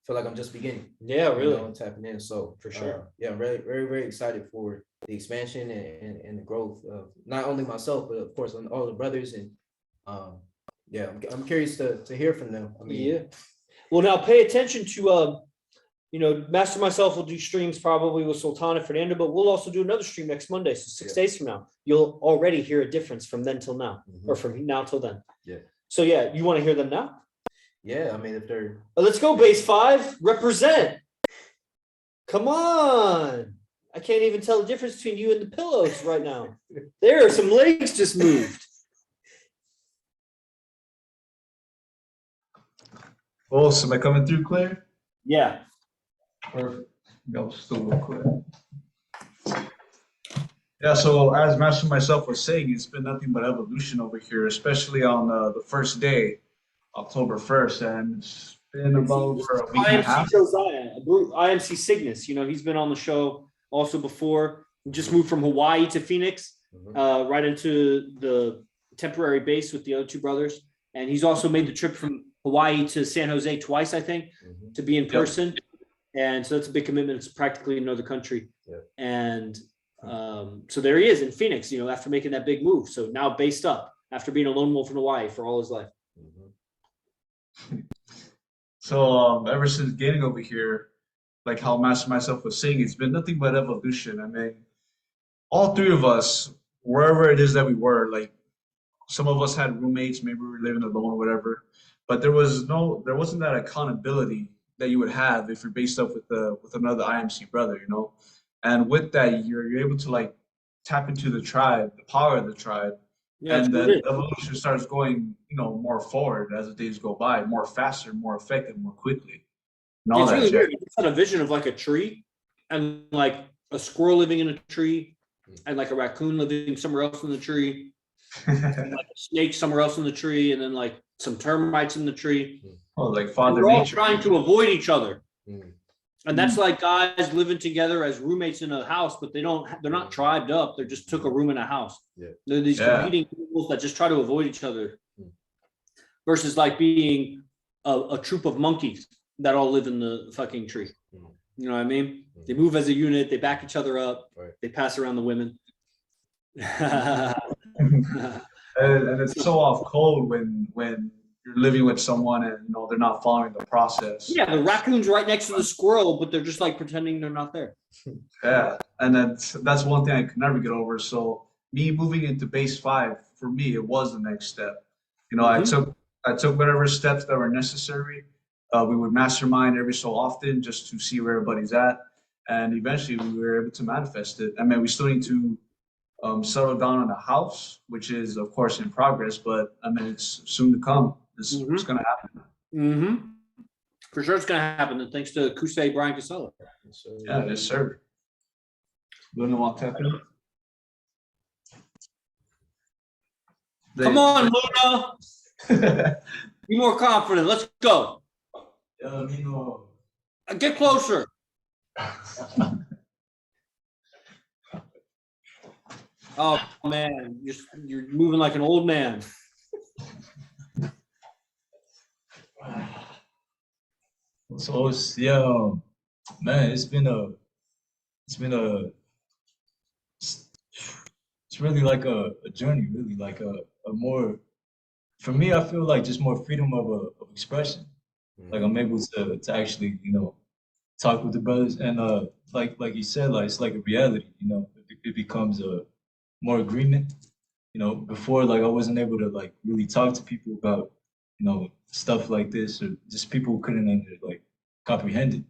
feel like I'm just beginning. Yeah, really. Tapping in. So for sure. Very, very, very excited for the expansion and the growth of not only myself, but of course on all the brothers. And I'm curious to hear from them. Well, now pay attention to MasterMyCellf will do streams probably with Sultana Fernando, but we'll also do another stream next Monday. So 6 days from now, you'll already hear a difference from then till now, or from now till then. Yeah. So yeah, you want to hear them now? Yeah, I mean, if they're Let's go, base 5. Represent. Come on. I can't even tell the difference between you and the pillows right now. There are some legs just moved. So am I coming through clear? Yeah. Perfect. Go still real quick. Yeah, so as MasterMyCellf was saying, it's been nothing but evolution over here, especially on the first day, October 1st, and it's been about over a week and a half. IMC Josiah, IMC Cygnus, he's been on the show also before. He just moved from Hawaii to Phoenix, right into the temporary base with the other two brothers. And he's also made the trip from Hawaii to San Jose twice, I think, to be in person. And so that's a big commitment. It's practically another country. And so there he is in Phoenix, after making that big move. So now based up after being a lone wolf in Hawaii for all his life. So ever since getting over here, like how MasterMyCellf was saying, it's been nothing but evolution. I mean, all three of us, wherever it is that we were, like some of us had roommates, maybe we were living alone or whatever, but there wasn't that accountability that you would have if you're based up with another IMC brother, And with that, you're able to like tap into the tribe, the power of the tribe, and then evolution starts going, more forward as the days go by, more faster, more effective, more quickly. And it's really weird. It's a vision of like a tree, and like a squirrel living in a tree, and like a raccoon living somewhere else in the tree, and like a snake somewhere else in the tree, and then like some termites in the tree. Oh, like Father We're all Nature. trying to avoid each other. And that's like guys living together as roommates in a house, but they're not tribed up. They just took a room in a house. They're these competing people that just try to avoid each other, versus like being a troop of monkeys that all live in the fucking tree. You know what I mean? They move as a unit. They back each other up. They pass around the women. And it's so off code when you're living with someone and they're not following the process. Yeah, the raccoon's right next to the squirrel, but they're just like pretending they're not there. Yeah, and that's one thing I could never get over. So me moving into base 5, for me, it was the next step. I took whatever steps that were necessary. We would mastermind every so often just to see where everybody's at, and eventually we were able to manifest it. I mean, we still need to settle down on a house, which is of course in progress, but I mean it's soon to come. It's going to happen. For sure, it's going to happen. And thanks to Kusei Brian Casella. Yeah, yes, sir. Luna walked up. Come on, Luna. Be more confident. Let's go. Get closer. Oh man, you're moving like an old man. So yeah, man, it's really like a journey, really like a more, for me, I feel like just more freedom of expression. Like I'm able to actually, talk with the brothers, and like you said, like it's like a reality, it becomes a more agreement. Before, like I wasn't able to like really talk to people about, stuff like this, or just people who couldn't comprehend it.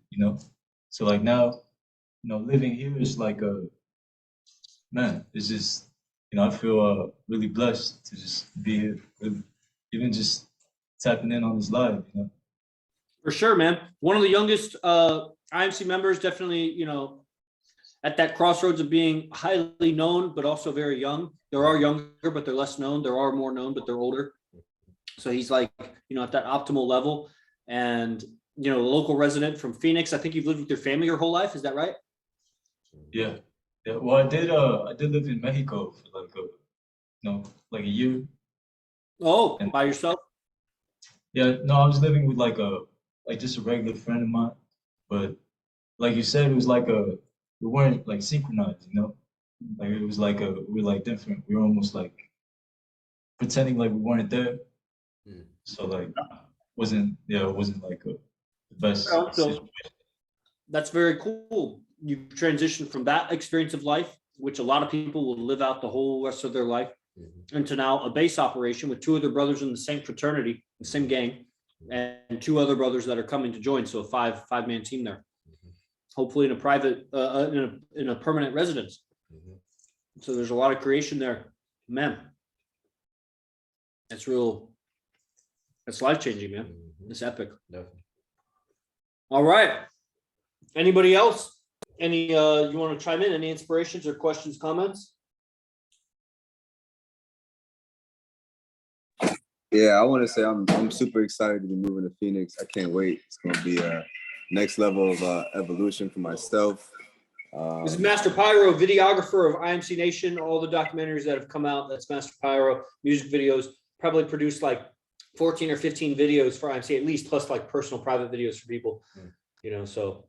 So like now, living here is like man, it's just, I feel really blessed to just be here, really, even just tapping in on this live. For sure, man. One of the youngest IMC members, definitely, at that crossroads of being highly known, but also very young. There are younger, but they're less known. There are more known, but they're older. So he's like, at that optimal level. And, a local resident from Phoenix. I think you've lived with your family your whole life. Is that right? Yeah. Yeah. Well, I did live in Mexico for like a year. Oh, and by yourself? Yeah, no, I was living with just a regular friend of mine. But like you said, it was like we weren't like synchronized, Like it was like we were like different. We were almost like pretending like we weren't there. So like it wasn't like best So situation. that's very cool. You've transitioned from that experience of life, which a lot of people will live out the whole rest of their life, into now a base operation with two other brothers in the same fraternity, the same gang, and two other brothers that are coming to join. So a five-man team there, hopefully in a private, in a permanent residence. So there's a lot of creation there, man. That's real. That's life-changing, man. It's epic. Definitely. All right. Anybody else? Any you want to chime in? Any inspirations or questions, comments? Yeah, I want to say I'm super excited to be moving to Phoenix. I can't wait. It's going to be a next level of evolution for myself. This is Master Pyro, videographer of IMC Nation. All the documentaries that have come out, that's Master Pyro. Music videos, probably produced like 14 or 15 videos for IMC at least, plus like personal private videos for people. You know, so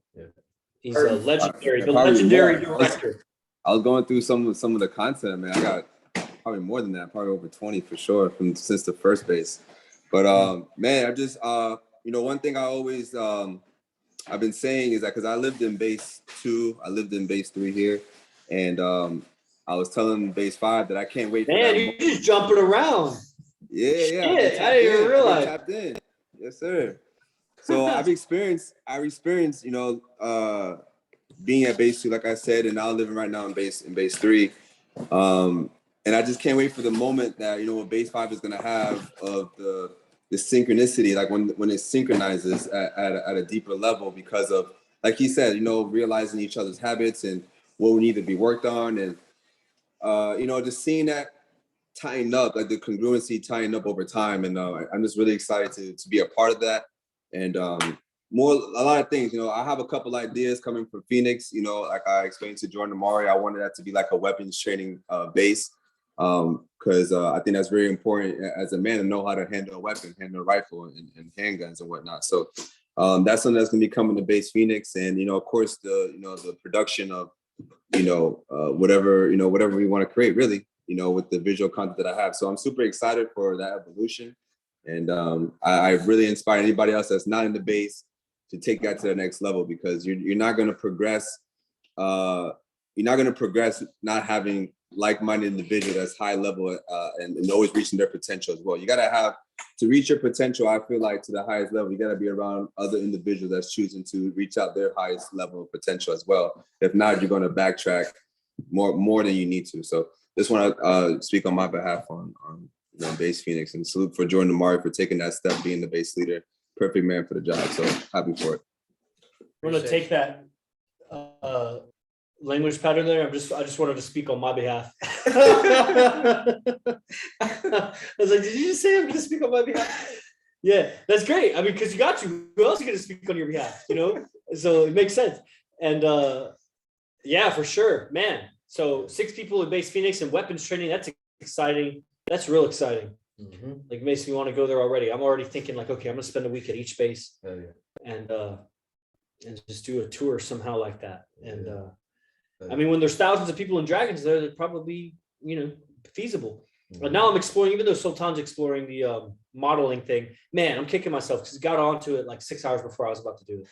he's a legendary, the legendary director. I was going through some of the content, man. I got probably more than that, probably over 20 for sure since the first base. But man, I just one thing I always I've been saying is that because I lived in base 2, I lived in base 3 here, and I was telling base 5 that I can't wait for Man, you're just jumping around. Yeah. Shit, I didn't even realize. Tapped in. Yes, sir. So I've experienced, being at base 2, like I said, and now living right now in base 3. And I just can't wait for the moment that, what base 5 is gonna have of the synchronicity, like when it synchronizes at a deeper level, because of, like he said, realizing each other's habits and what we need to be worked on, and just seeing that tying up, like the congruency tying up over time. And I'm just really excited to be a part of that. And a lot of things, I have a couple ideas coming from Phoenix, like I explained to Jordan Demari, I wanted that to be like a weapons training base. Because I think that's very important as a man to know how to handle a weapon, handle a rifle and handguns and whatnot. So that's something that's going to be coming to base Phoenix. And, of course, the production of, whatever we want to create, really, with the visual content that I have. So I'm super excited for that evolution. And I really inspire anybody else that's not in the base to take that to the next level, because you're not going to progress. You're not going to progress not having like-minded individual that's high level and always reaching their potential as well. You got to have to reach your potential. I feel like to the highest level, you got to be around other individuals that's choosing to reach out their highest level of potential as well. If not, you're going to backtrack more than you need to. So just want to speak on my behalf on base Phoenix, and salute for Jordan Demari for taking that step, being the base leader. Perfect man for the job. So happy for it. I'm going to take that language pattern there. I just wanted to speak on my behalf. I was like, did you just say I'm going to speak on my behalf? Yeah, that's great. I mean, because you got to. Who else is going to speak on your behalf? So it makes sense. And yeah, for sure, man. So 6 people in base Phoenix and weapons training. That's exciting. That's real exciting. Like, makes me want to go there already. I'm already thinking like, okay, I'm going to spend a week at each base and just do a tour somehow like that. And I mean, when there's thousands of people in Dragons there, they'd probably be, feasible. But now I'm exploring, even though Sultan's exploring the modeling thing, man, I'm kicking myself because I got onto it like 6 hours before I was about to do it.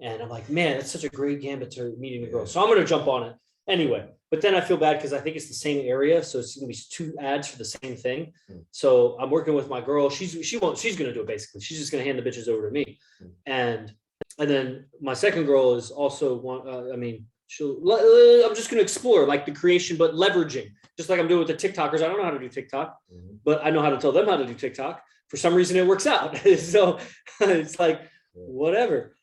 And I'm like, man, it's such a great gambit to meeting the girl. So I'm going to jump on it anyway. But then I feel bad because I think it's the same area. So it's going to be 2 ads for the same thing. So I'm working with my girl. She's going to do it basically. She's just going to hand the bitches over to me. And then my second girl is also one, I'm just going to explore like the creation, but leveraging, just like I'm doing with the TikTokers. I don't know how to do TikTok, but I know how to tell them how to do TikTok. For some reason, it works out. So it's like, whatever.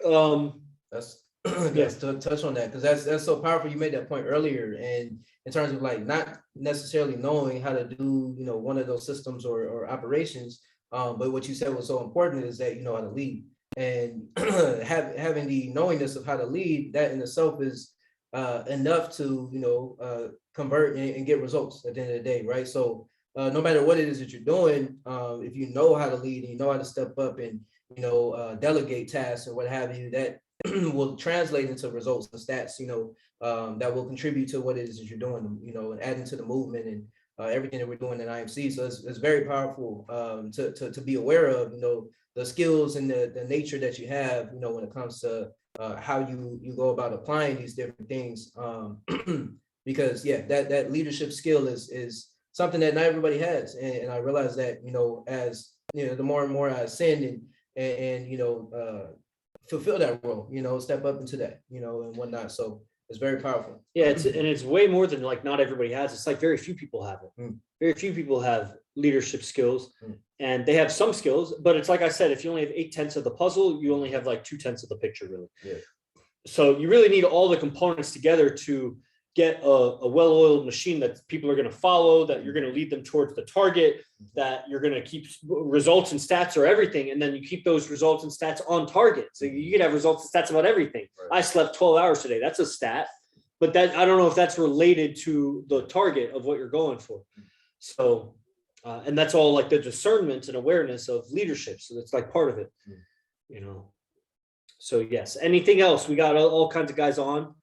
That's to touch on that, because that's so powerful. You made that point earlier, and in terms of like not necessarily knowing how to do, one of those systems or operations. But what you said was so important is that you know how to lead. And having the knowingness of how to lead, that in itself is enough to convert and get results at the end of the day, right? So no matter what it is that you're doing, if you know how to lead and you know how to step up and delegate tasks and what have you, that will translate into results and stats, that will contribute to what it is that you're doing, and adding to the movement everything that we're doing at IMC. So it's very powerful to be aware of, the skills and the nature that you have, when it comes to how you go about applying these different things. Because that leadership skill is something that not everybody has. And I realize that, as, the more and more I ascend and fulfill that role, step up into that, and whatnot. So it's very powerful. Yeah, it's way more than like not everybody has. It's like very few people have it. Very few people have leadership skills, and they have some skills, but it's like I said, if you only have 8/10 of the puzzle, you only have like 2/10 of the picture, really. Yeah. So you really need all the components together to get a well-oiled machine that people are going to follow, that you're going to lead them towards the target, that you're going to keep results and stats or everything. And then you keep those results and stats on target. So you could have results and stats about everything. Right. I slept 12 hours today. That's a stat, but that, I don't know if that's related to the target of what you're going for. So, and that's all like the discernment and awareness of leadership. So that's like part of it, So yes, anything else? We got all kinds of guys on.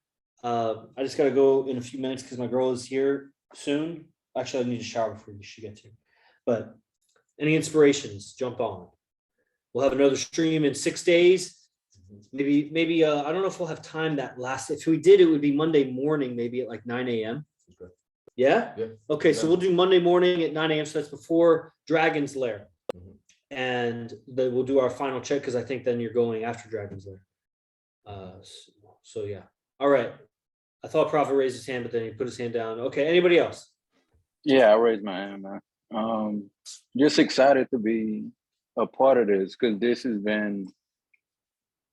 I just got to go in a few minutes because my girl is here soon. Actually, I need to shower before she gets here. But any inspirations, jump on. We'll have another stream in 6 days. Maybe I don't know if we'll have time that last. If we did, it would be Monday morning, maybe at like 9 a.m. Okay. Yeah? Okay, so we'll do Monday morning at 9 a.m. So that's before Dragon's Lair. And then we'll do our final check because I think then you're going after Dragon's Lair. So yeah. All right. I thought Prophet raised his hand, but then he put his hand down. Okay, anybody else? Yeah, I raised my hand, man. Just excited to be a part of this because this has been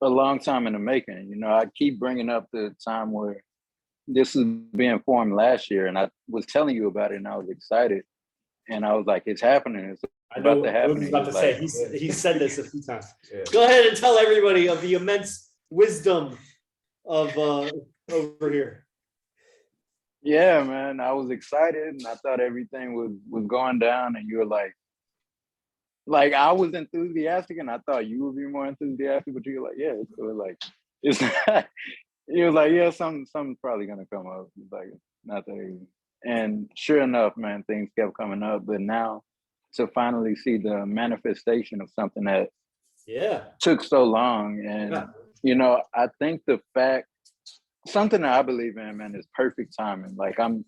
a long time in the making. I keep bringing up the time where this was being formed last year, and I was telling you about it, and I was excited, and I was like, "It's happening! It's about to happen." I was about to say he said this a few times. Yeah. Go ahead and tell everybody of the immense wisdom of over here. Yeah, man, I was excited, and I thought everything was going down, and you were like I was enthusiastic, and I thought you would be more enthusiastic, but you were like, yeah, it's cool. Like it's not. You were like, yeah, something's probably gonna come up. It's like not that easy. And sure enough, man, things kept coming up. But now to finally see the manifestation of something that took so long, and I think the fact something that I believe in, man, is perfect timing. Like I'm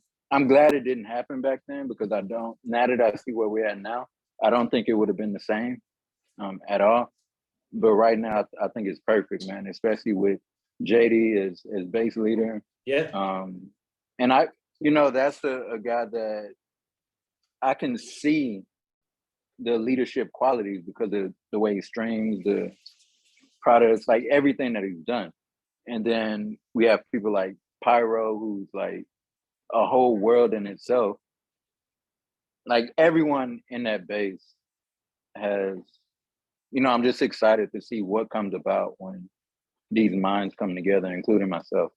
glad it didn't happen back then because now that I see where we're at now, I don't think it would have been the same at all. But right now, I think it's perfect, man, especially with JD as base leader. Yeah. And that's a guy that I can see the leadership qualities because of the way he streams, the products, like everything that he's done. And then we have people like Pyro, who's like a whole world in itself. Like everyone in that base has, I'm just excited to see what comes about when these minds come together, including myself.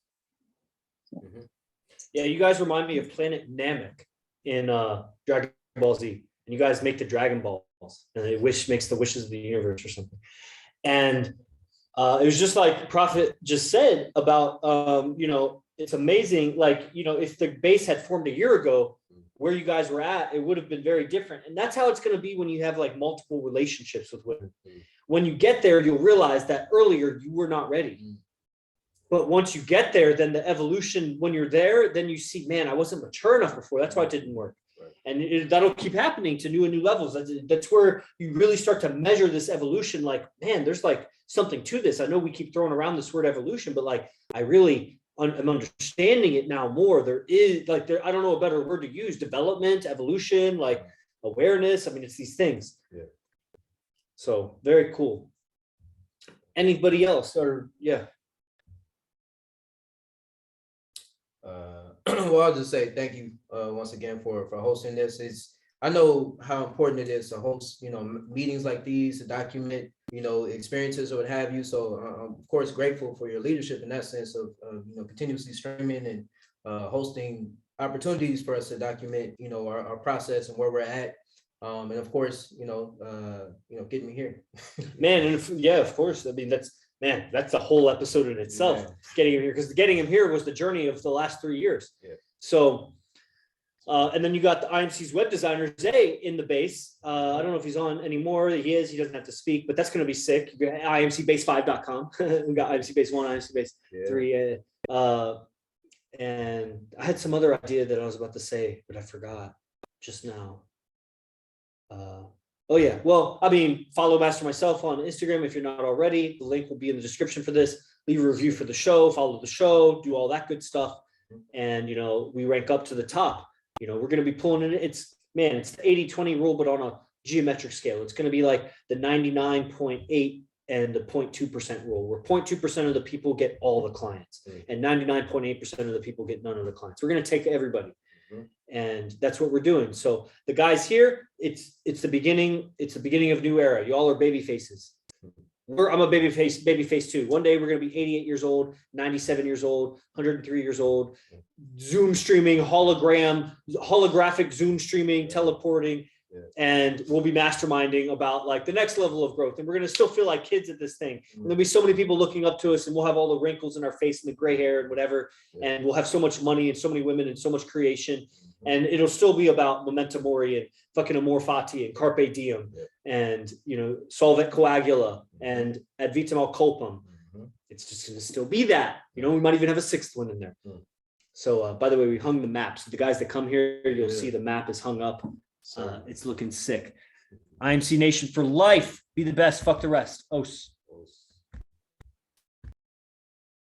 Mm-hmm. Yeah, you guys remind me of Planet Namek in Dragon Ball Z. And you guys make the Dragon Balls, and it makes the wishes of the universe or something. And it was just like Prophet just said about, it's amazing. Like, if the base had formed a year ago, where you guys were at, it would have been very different. And that's how it's going to be when you have like multiple relationships with women. When you get there, you'll realize that earlier you were not ready. But once you get there, then the evolution, when you're there, then you see, man, I wasn't mature enough before. That's why it didn't work. And that'll keep happening to new levels. That's where you really start to measure this evolution. Like, man, there's like something to this. I know we keep throwing around this word evolution, but like, I really am understanding it now more. There is like, I don't know a better word to use, development, evolution, like awareness. I mean, it's these things. Yeah. So very cool. Anybody else or Well, I'll just say thank you once again for hosting this. I know how important it is to host, meetings like these, to document, experiences or what have you. So I'm of course grateful for your leadership in that sense of continuously streaming and hosting opportunities for us to document, our process and where we're at. And of course, getting me here. Man, and of course. I mean, that's a whole episode in itself. Yeah. Getting him here, because getting him here was the journey of the last 3 years. Yeah. So And then you got the IMC's web designer, Zay, in the base. I don't know if he's on anymore. He is. He doesn't have to speak, but that's going to be sick. You got IMCBase5.com. We got IMC Base 1, IMC Base 3. And I had some other idea that I was about to say, but I forgot just now. Oh, yeah. Well, I mean, follow MasterMyCellf on Instagram if you're not already. The link will be in the description for this. Leave a review for the show, follow the show, do all that good stuff. And, we rank up to the top. We're going to be pulling in. It's the 80-20 rule, but on a geometric scale. It's going to be like the 99.8 and the 0.2% rule, where 0.2% of the people get all the clients and 99.8% of the people get none of the clients. We're going to take everybody. And that's what we're doing. So the guys here, it's the beginning. It's the beginning of a new era. You all are baby faces. I'm a baby face too. One day we're going to be 88 years old, 97 years old, 103 years old, Zoom streaming, holographic Zoom streaming, teleporting, and we'll be masterminding about like the next level of growth. And we're going to still feel like kids at this thing. And there'll be so many people looking up to us, and we'll have all the wrinkles in our face and the gray hair and whatever. And we'll have so much money and so many women and so much creation. And it'll still be about memento mori and fucking amor fati and carpe diem and, solvet coagula and ad vitam alculpum. It's just going to still be that. We might even have a sixth one in there. So, by the way, we hung the maps. The guys that come here, you'll see the map is hung up. It's looking sick. IMC Nation for life. Be the best. Fuck the rest. Os.